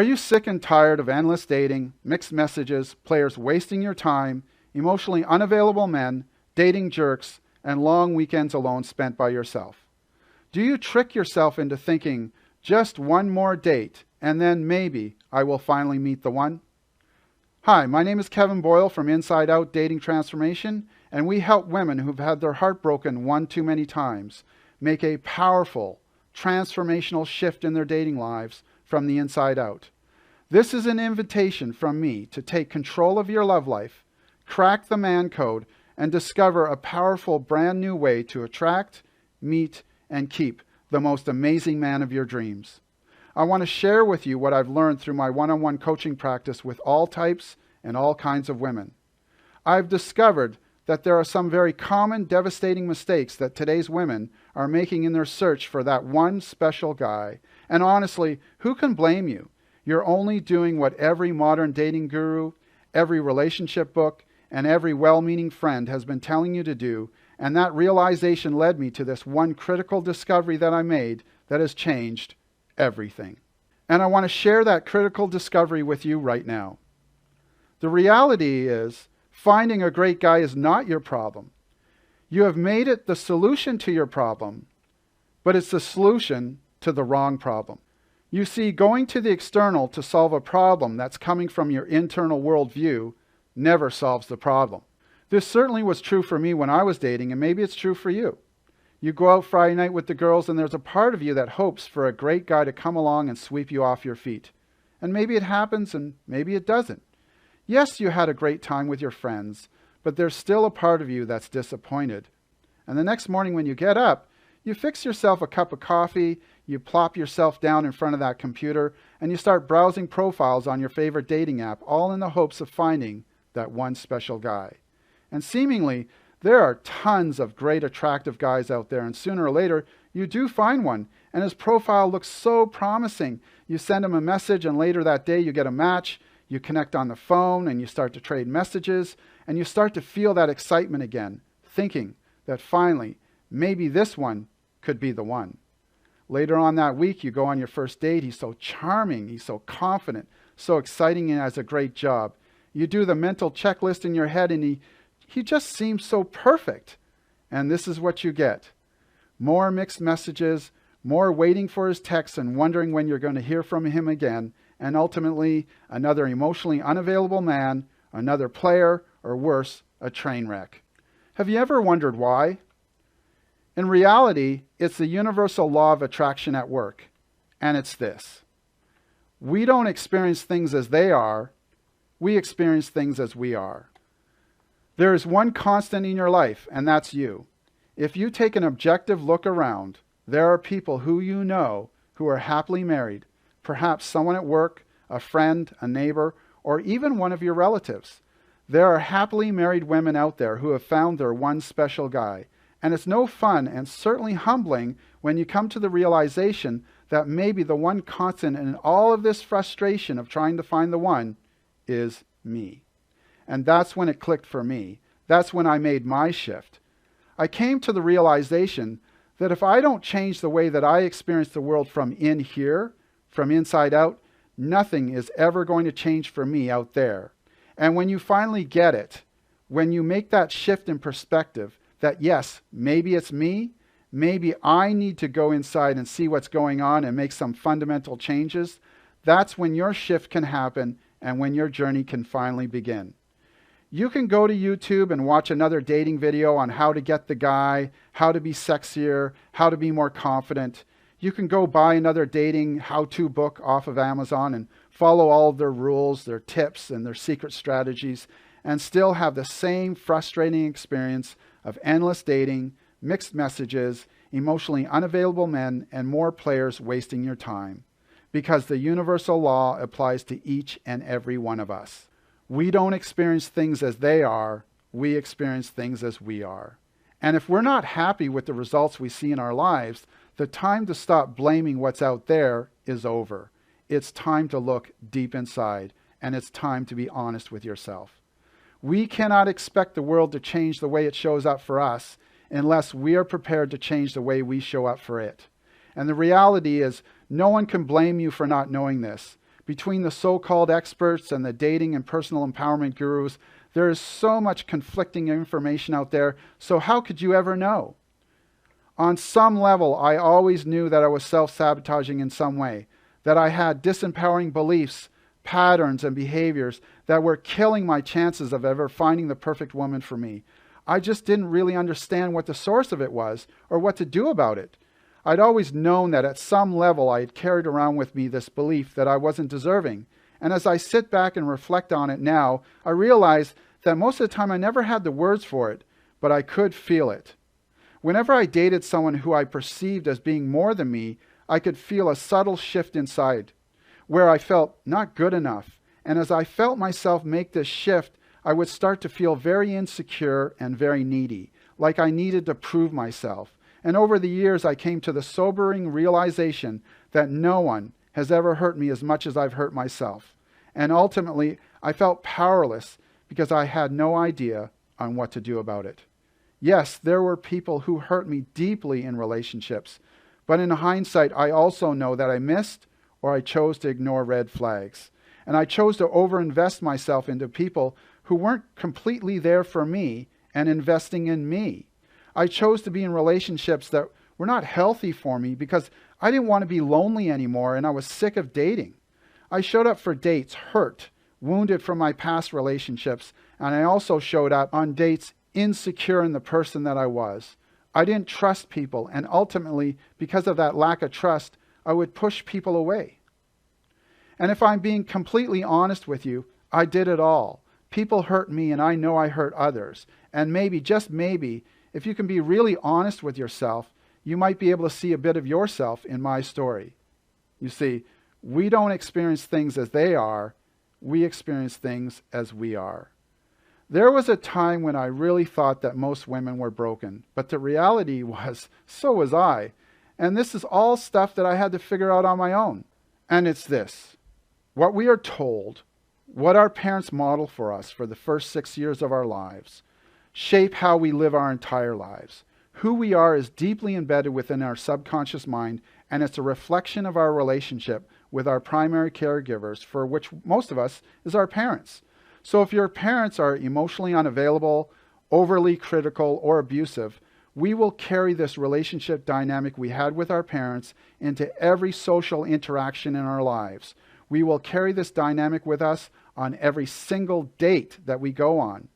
you sick and tired of endless dating, mixed messages, players wasting your time, emotionally unavailable men, dating jerks, and long weekends alone spent by yourself? Do you trick yourself into thinking, just one more date, and then maybe I will finally meet the one? Hi, my name is Kevin Boyle from Inside Out Dating Transformation, and we help women who've had their heart broken one too many times make a powerful, transformational shift in their dating lives from the inside out. This is an invitation from me to take control of your love life, crack the man code, and discover a powerful brand new way to attract, meet, and keep the most amazing man of your dreams. I want to share with you what I've learned through my one-on-one coaching practice with all types and all kinds of women. I've discovered that there are some very common, devastating mistakes that today's women are making in their search for that one special guy. And honestly, who can blame you? You're only doing what every modern dating guru, every relationship book, and every well-meaning friend has been telling you to do, and that realization led me to this one critical discovery that I made that has changed everything. And I want to share that critical discovery with you right now. The reality is, finding a great guy is not your problem. You have made it the solution to your problem, but it's the solution to the wrong problem. You see, going to the external to solve a problem that's coming from your internal worldview never solves the problem. This certainly was true for me when I was dating, and maybe it's true for you. You go out Friday night with the girls, and there's a part of you that hopes for a great guy to come along and sweep you off your feet. And maybe it happens, and maybe it doesn't. Yes, you had a great time with your friends, but there's still a part of you that's disappointed. And the next morning when you get up, you fix yourself a cup of coffee, you plop yourself down in front of that computer, and you start browsing profiles on your favorite dating app, all in the hopes of finding that one special guy. And seemingly, there are tons of great attractive guys out there, and sooner or later, you do find one, and his profile looks so promising. You send him a message, and later that day you get a match, you connect on the phone, and you start to trade messages, and you start to feel that excitement again, thinking that finally, maybe this one could be the one. Later on that week, you go on your first date. He's so charming, he's so confident, so exciting, and has a great job. You do the mental checklist in your head, and he just seems so perfect. And this is what you get. More mixed messages, more waiting for his texts and wondering when you're going to hear from him again, and ultimately another emotionally unavailable man, another player, or worse, a train wreck. Have you ever wondered why? In reality, it's the universal law of attraction at work, and it's this. We don't experience things as they are, we experience things as we are. There is one constant in your life, and that's you. If you take an objective look around, there are people who you know who are happily married, perhaps someone at work, a friend, a neighbor, or even one of your relatives. There are happily married women out there who have found their one special guy. And it's no fun and certainly humbling when you come to the realization that maybe the one constant in all of this frustration of trying to find the one is me. And that's when it clicked for me. That's when I made my shift. I came to the realization that if I don't change the way that I experience the world from in here, from inside out, nothing is ever going to change for me out there. And when you finally get it, when you make that shift in perspective, that yes, maybe it's me, maybe I need to go inside and see what's going on and make some fundamental changes, that's when your shift can happen and when your journey can finally begin. You can go to YouTube and watch another dating video on how to get the guy, how to be sexier, how to be more confident. You can go buy another dating how-to book off of Amazon and follow all of their rules, their tips, and their secret strategies, and still have the same frustrating experience of endless dating, mixed messages, emotionally unavailable men, and more players wasting your time. Because the universal law applies to each and every one of us. We don't experience things as they are, we experience things as we are. And if we're not happy with the results we see in our lives, the time to stop blaming what's out there is over. It's time to look deep inside, and it's time to be honest with yourself. We cannot expect the world to change the way it shows up for us unless we are prepared to change the way we show up for it. And the reality is, no one can blame you for not knowing this, Between the so-called experts and the dating and personal empowerment gurus, there is so much conflicting information out there, so how could you ever know? On some level, I always knew that I was self-sabotaging in some way, that I had disempowering beliefs, patterns, and behaviors that were killing my chances of ever finding the perfect woman for me. I just didn't really understand what the source of it was or what to do about it. I'd always known that at some level I had carried around with me this belief that I wasn't deserving. And as I sit back and reflect on it now, I realize that most of the time I never had the words for it, but I could feel it. Whenever I dated someone who I perceived as being more than me, I could feel a subtle shift inside, where I felt not good enough. And as I felt myself make this shift, I would start to feel very insecure and very needy, like I needed to prove myself. And over the years, I came to the sobering realization that no one has ever hurt me as much as I've hurt myself. And ultimately, I felt powerless because I had no idea on what to do about it. Yes, there were people who hurt me deeply in relationships, but in hindsight, I also know that I missed or I chose to ignore red flags. And I chose to overinvest myself into people who weren't completely there for me and investing in me. I chose to be in relationships that were not healthy for me because I didn't want to be lonely anymore and I was sick of dating. I showed up for dates hurt, wounded from my past relationships, and I also showed up on dates insecure in the person that I was. I didn't trust people, and ultimately, because of that lack of trust, I would push people away. And if I'm being completely honest with you, I did it all. People hurt me and I know I hurt others. And maybe, just maybe, if you can be really honest with yourself, you might be able to see a bit of yourself in my story. You see, we don't experience things as they are, we experience things as we are. There was a time when I really thought that most women were broken, but the reality was, so was I. And this is all stuff that I had to figure out on my own. And it's this: what we are told, what our parents model for us for the first 6 years of our lives, shape how we live our entire lives. Who we are is deeply embedded within our subconscious mind, and it's a reflection of our relationship with our primary caregivers, for which most of us is our parents. So if your parents are emotionally unavailable, overly critical, or abusive, we will carry this relationship dynamic we had with our parents into every social interaction in our lives. We will carry this dynamic with us on every single date that we go on.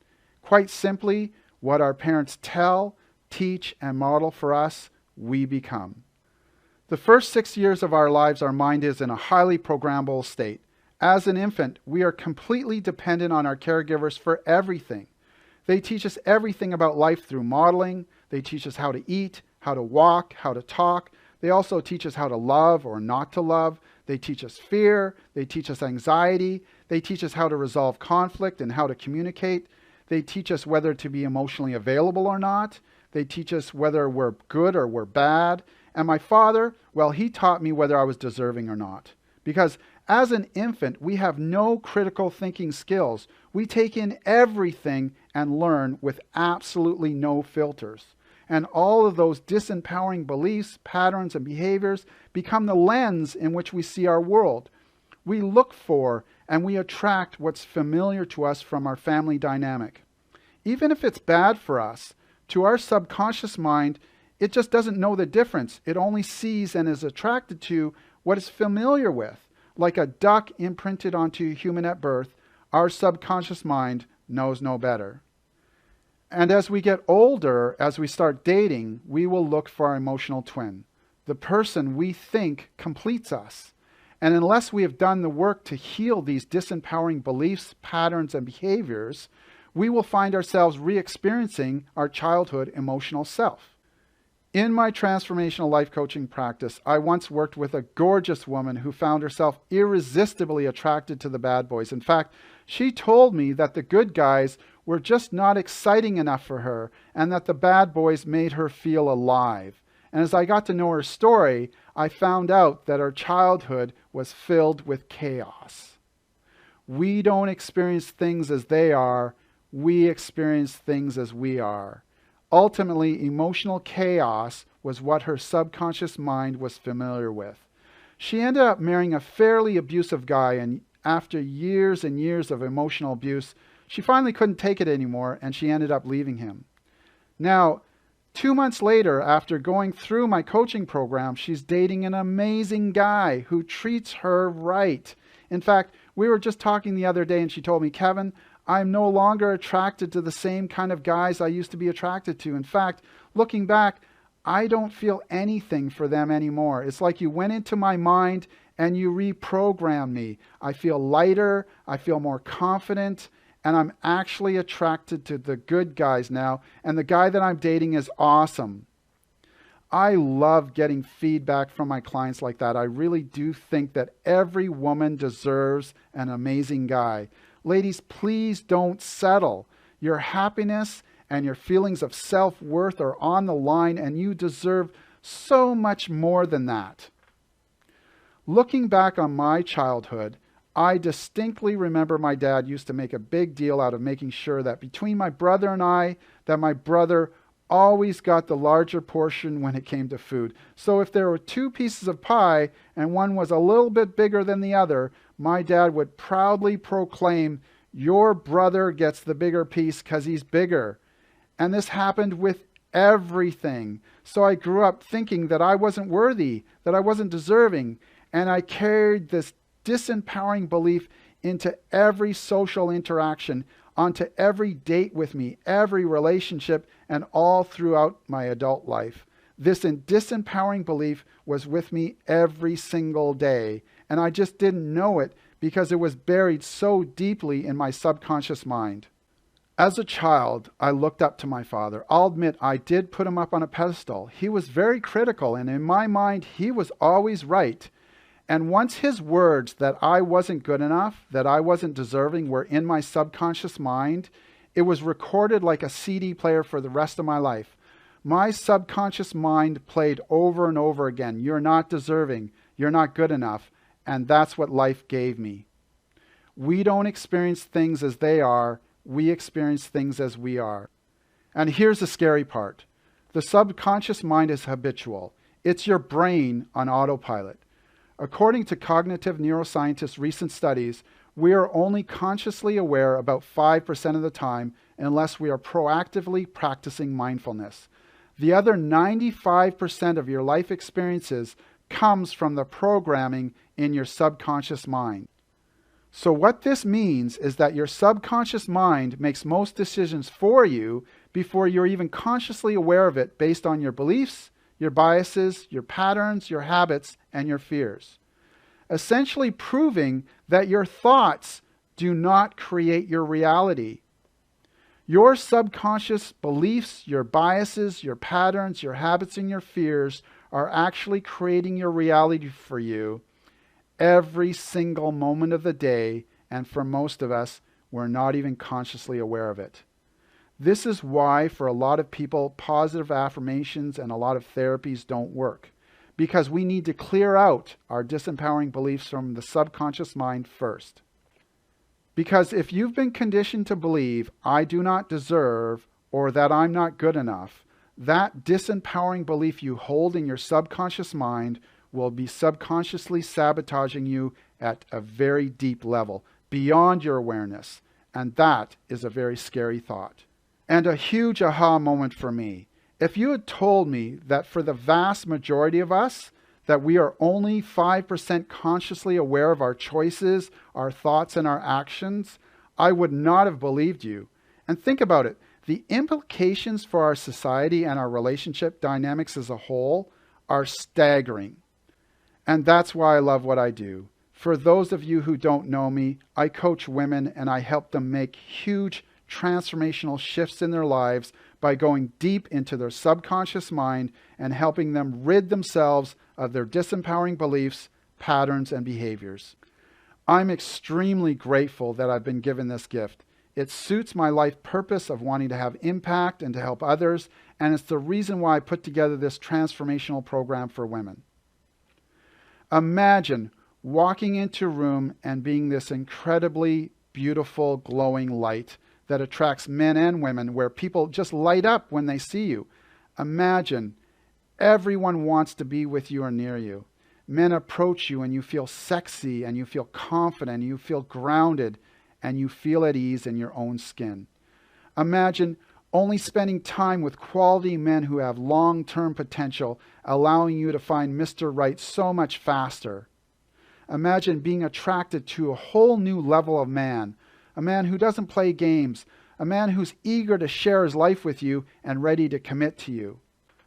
Quite simply, what our parents tell, teach, and model for us, we become. The first 6 years of our lives, our mind is in a highly programmable state. As an infant, we are completely dependent on our caregivers for everything. They teach us everything about life through modeling. They teach us how to eat, how to walk, how to talk. They also teach us how to love or not to love. They teach us fear. They teach us anxiety. They teach us how to resolve conflict and how to communicate. They teach us whether to be emotionally available or not. They teach us whether we're good or we're bad. And my father, well, he taught me whether I was deserving or not. Because as an infant, we have no critical thinking skills. We take in everything and learn with absolutely no filters. And all of those disempowering beliefs, patterns, and behaviors become the lens in which we see our world. We look for and we attract what's familiar to us from our family dynamic. Even if it's bad for us, to our subconscious mind, it just doesn't know the difference. It only sees and is attracted to what it's familiar with. Like a duck imprinted onto a human at birth, our subconscious mind knows no better. And as we get older, as we start dating, we will look for our emotional twin, the person we think completes us. And unless we have done the work to heal these disempowering beliefs, patterns, and behaviors, we will find ourselves re-experiencing our childhood emotional self. In my transformational life coaching practice, I once worked with a gorgeous woman who found herself irresistibly attracted to the bad boys. In fact, she told me that the good guys were just not exciting enough for her and that the bad boys made her feel alive. And as I got to know her story, I found out that her childhood was filled with chaos. We don't experience things as they are, we experience things as we are. Ultimately, emotional chaos was what her subconscious mind was familiar with. She ended up marrying a fairly abusive guy, and after years and years of emotional abuse, she finally couldn't take it anymore, and she ended up leaving him. Now, 2 months later, after going through my coaching program, she's dating an amazing guy who treats her right. In fact, we were just talking the other day and she told me, Kevin, I'm no longer attracted to the same kind of guys I used to be attracted to. In fact, looking back, I don't feel anything for them anymore. It's like you went into my mind and you reprogrammed me. I feel lighter, I feel more confident, and I'm actually attracted to the good guys now, and the guy that I'm dating is awesome. I love getting feedback from my clients like that. I really do think that every woman deserves an amazing guy. Ladies, please don't settle. Your happiness and your feelings of self-worth are on the line, and you deserve so much more than that. Looking back on my childhood, I distinctly remember my dad used to make a big deal out of making sure that between my brother and I, that my brother always got the larger portion when it came to food. So if there were 2 pieces of pie and one was a little bit bigger than the other, my dad would proudly proclaim, "Your brother gets the bigger piece because he's bigger." And this happened with everything. So I grew up thinking that I wasn't worthy, that I wasn't deserving, and I carried this disempowering belief into every social interaction, onto every date with me, every relationship, and all throughout my adult life. This disempowering belief was with me every single day, and I just didn't know it because it was buried so deeply in my subconscious mind. As a child, I looked up to my father. I'll admit I did put him up on a pedestal. He was very critical, and in my mind, he was always right. And once his words that I wasn't good enough, that I wasn't deserving, were in my subconscious mind, it was recorded like a CD player for the rest of my life. My subconscious mind played over and over again, "You're not deserving, you're not good enough," and that's what life gave me. We don't experience things as they are, we experience things as we are. And here's the scary part. The subconscious mind is habitual. It's your brain on autopilot. According to cognitive neuroscientists' recent studies, we are only consciously aware about 5% of the time unless we are proactively practicing mindfulness. The other 95% of your life experiences comes from the programming in your subconscious mind. So what this means is that your subconscious mind makes most decisions for you before you're even consciously aware of it, based on your beliefs, your biases, your patterns, your habits, and your fears. Essentially proving that your thoughts do not create your reality. Your subconscious beliefs, your biases, your patterns, your habits, and your fears are actually creating your reality for you every single moment of the day, and for most of us, we're not even consciously aware of it. This is why, for a lot of people, positive affirmations and a lot of therapies don't work, because we need to clear out our disempowering beliefs from the subconscious mind first. Because if you've been conditioned to believe, "I do not deserve," or that "I'm not good enough," that disempowering belief you hold in your subconscious mind will be subconsciously sabotaging you at a very deep level, beyond your awareness. And that is a very scary thought. And a huge aha moment for me. If you had told me that for the vast majority of us, that we are only 5% consciously aware of our choices, our thoughts, and our actions, I would not have believed you. And think about it. The implications for our society and our relationship dynamics as a whole are staggering. And that's why I love what I do. For those of you who don't know me, I coach women and I help them make huge transformational shifts in their lives by going deep into their subconscious mind and helping them rid themselves of their disempowering beliefs, patterns, and behaviors. I'm extremely grateful that I've been given this gift. It suits my life purpose of wanting to have impact and to help others, and it's the reason why I put together this transformational program for women. Imagine walking into a room and being this incredibly beautiful, glowing light that attracts men and women, where people just light up when they see you. Imagine everyone wants to be with you or near you. men approach you and you feel sexy and you feel confident and you feel grounded and you feel at ease in your own skin. Imagine only spending time with quality men who have long-term potential, allowing you to find Mr. Right so much faster. Imagine being attracted to a whole new level of man, a man who doesn't play games, a man who's eager to share his life with you and ready to commit to you.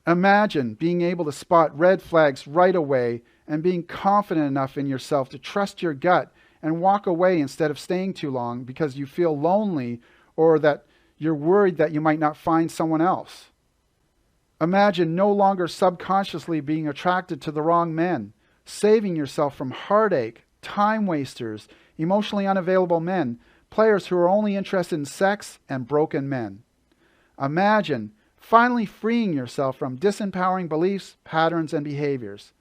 Imagine being able to spot red flags right away and being confident enough in yourself to trust your gut and walk away instead of staying too long because you feel lonely or that you're worried that you might not find someone else. Imagine no longer subconsciously being attracted to the wrong men, saving yourself from heartache, time wasters, emotionally unavailable men, players who are only interested in sex, and broken men. Imagine finally freeing yourself from disempowering beliefs, patterns, and behaviors.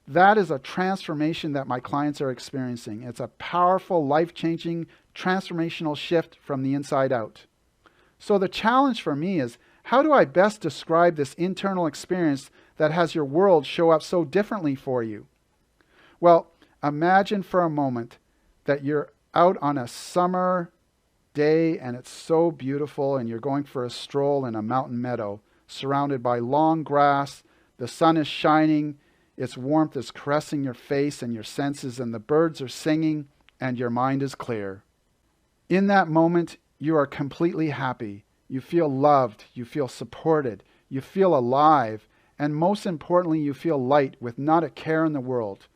That is a transformation that my clients are experiencing. It's a powerful, life-changing, transformational shift from the inside out. So the challenge for me is, how do I best describe this internal experience that has your world show up so differently for you? Well, imagine for a moment that you're out on a summer day and it's so beautiful and you're going for a stroll in a mountain meadow surrounded by long grass. The sun is shining, its warmth is caressing your face and your senses, and the birds are singing and your mind is clear. In that moment, you are completely happy. You feel loved, you feel supported, you feel alive, and most importantly, you feel light with not a care in the world.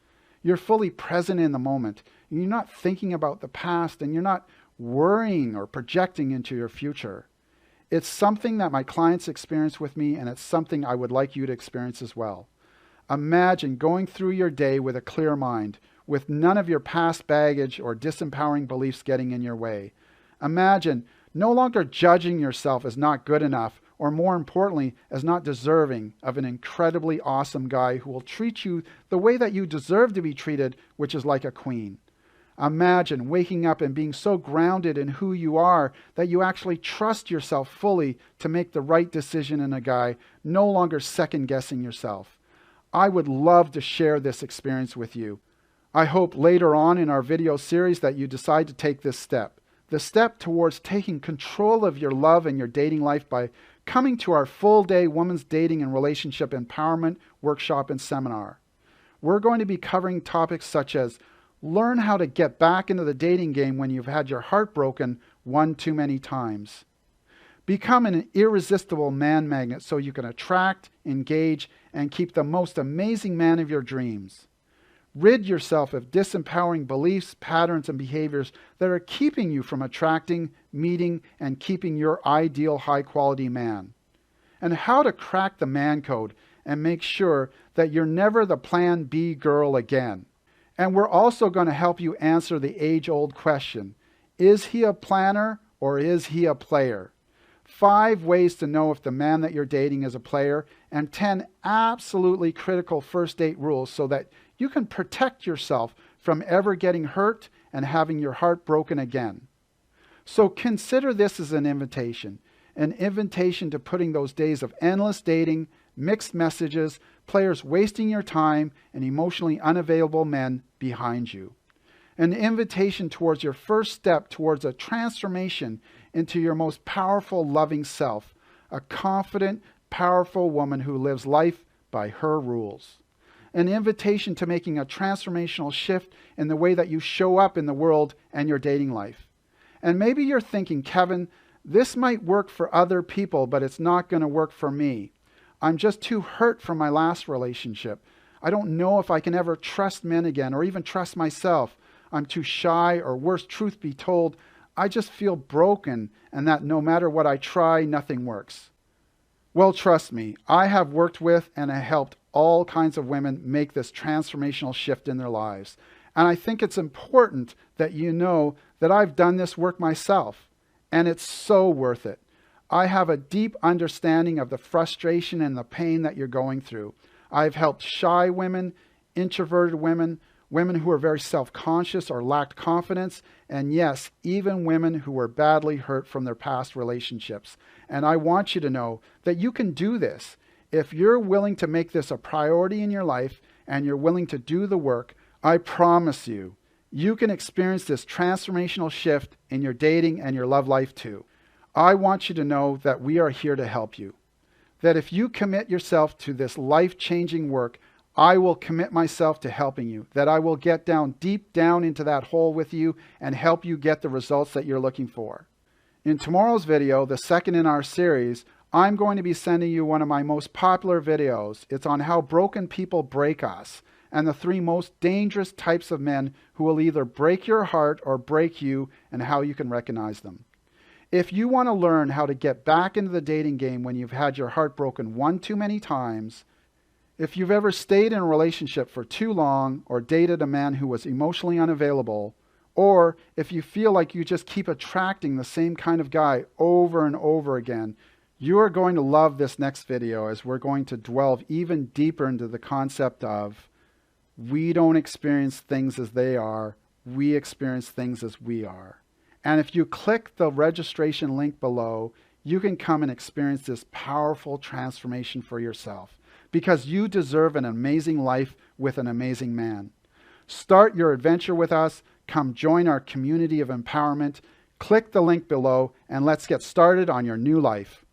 You're fully present in the moment. You're not thinking about the past, and you're not worrying or projecting into your future. It's something that my clients experience with me, and it's something I would like you to experience as well. Imagine going through your day with a clear mind, with none of your past baggage or disempowering beliefs getting in your way. Imagine no longer judging yourself as not good enough, or more importantly, as not deserving of an incredibly awesome guy who will treat you the way that you deserve to be treated, which is like a queen. Imagine waking up and being so grounded in who you are that you actually trust yourself fully to make the right decision in a guy, no longer second-guessing yourself. I would love to share this experience with you. I hope later on in our video series that you decide to take this step. The step towards taking control of your love and your dating life by coming to our full-day Women's Dating and Relationship Empowerment Workshop and Seminar. We're going to be covering topics such as learn how to get back into the dating game when you've had your heart broken one too many times. Become an irresistible man magnet so you can attract, engage, and keep the most amazing man of your dreams. Rid yourself of disempowering beliefs, patterns, and behaviors that are keeping you from attracting, meeting, and keeping your ideal high-quality man. And how to crack the man code and make sure that you're never the plan B girl again. And we're also going to help you answer the age-old question, is he a planner or is he a player? 5 ways to know if the man that you're dating is a player, and 10 absolutely critical first date rules so that you can protect yourself from ever getting hurt and having your heart broken again. So consider this as an invitation to putting those days of endless dating, mixed messages, players wasting your time, and emotionally unavailable men behind you. An invitation towards your first step towards a transformation into your most powerful, loving self, a confident, powerful woman who lives life by her rules. An invitation to making a transformational shift in the way that you show up in the world and your dating life. And maybe you're thinking, Kevin, this might work for other people, but it's not going to work for me. I'm just too hurt from my last relationship. I don't know if I can ever trust men again or even trust myself. I'm too shy, or worse, truth be told, I just feel broken and that no matter what I try, nothing works. Well, trust me, I have worked with and have helped all kinds of women make this transformational shift in their lives. And I think it's important that you know that I've done this work myself, and it's so worth it. I have a deep understanding of the frustration and the pain that you're going through. I've helped shy women, introverted women, women who are very self-conscious or lacked confidence, and yes, even women who were badly hurt from their past relationships. And I want you to know that you can do this if you're willing to make this a priority in your life and you're willing to do the work, I promise you, you can experience this transformational shift in your dating and your love life too. I want you to know that we are here to help you. That if you commit yourself to this life-changing work, I will commit myself to helping you. That I will get down deep down into that hole with you and help you get the results that you're looking for. In tomorrow's video, the second in our series, I'm going to be sending you one of my most popular videos. It's on how broken people break us and the 3 most dangerous types of men who will either break your heart or break you and how you can recognize them. If you want to learn how to get back into the dating game when you've had your heart broken one too many times, if you've ever stayed in a relationship for too long or dated a man who was emotionally unavailable, or if you feel like you just keep attracting the same kind of guy over and over again, you are going to love this next video as we're going to delve even deeper into the concept of we don't experience things as they are, we experience things as we are. And if you click the registration link below, you can come and experience this powerful transformation for yourself because you deserve an amazing life with an amazing man. Start your adventure with us. Come join our community of empowerment. Click the link below and let's get started on your new life.